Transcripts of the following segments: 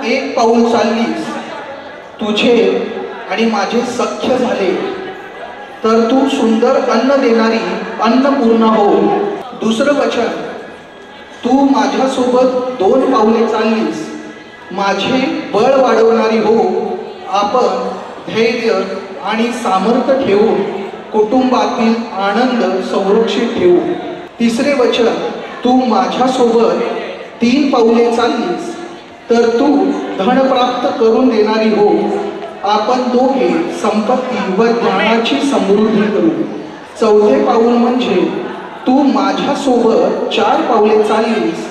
एक पाऊल चाललीस, तुझे आणि माझे सख्य झाले, तर तू सुंदर अन्न देणारी अन्नपूर्णा हो. दुसरं वचन, तू माझ्यासोबत 2 पावले चाललीस, माझे बळ वाढवणारी हो. आपण धैर्य आणि सामर्थ्य ठेवून कुटुंबातील आनंद संरक्षित ठेवू. तिसरे वचन, तू माझ्यासोबत 3 पावले चाललीस, तर तू धन प्राप्त करून देणारी हो. आपण दोघे संपत्ती व ज्ञानाची समृद्धी करू. चौथे पाऊल म्हणजे, तू माझ्यासोबत 4 पावले चाललीस,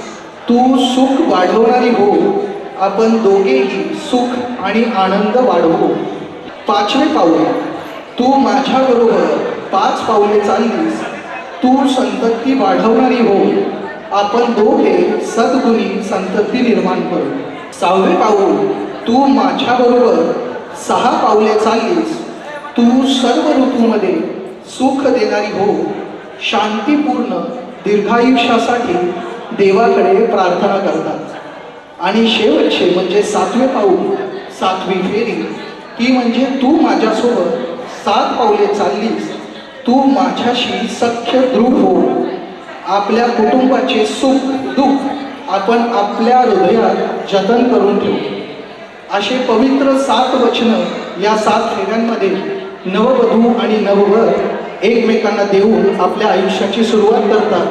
तू सुख वाढवणारी हो. आपण दोघेही सुख आणि आनंद वाढवू. 5वे पाऊल, तू माझ्याबरोबर 5 पावले चाललीस, तू संतती वाढवणारी हो. आपण दोघे सद्गुणी संतती निर्माण करू. 6वे पाऊल, तू माझ्याबरोबर 6 पावले चाललीस, तू सर्व ऋतूमध्ये सुख देणारी हो. शांतीपूर्ण दीर्घायुष्यासाठी देवाकडे प्रार्थना करतात. आणि शेवटचे म्हणजे 7वे पाऊल, 7वी फेरी, ती म्हणजे तू माझ्यासोबत 7 पावले चाललीस, तू माझ्याशी सख्य दृढ हो. आपल्या कुटुंबाचे सुख दुःख आपण आपल्या हृदयात जतन करून ठेवू. असे पवित्र 7 वचनं या 7 फेऱ्यांमध्ये नववधू आणि नववर एकमेकांना देऊन आपल्या आयुष्याची सुरुवात करतात.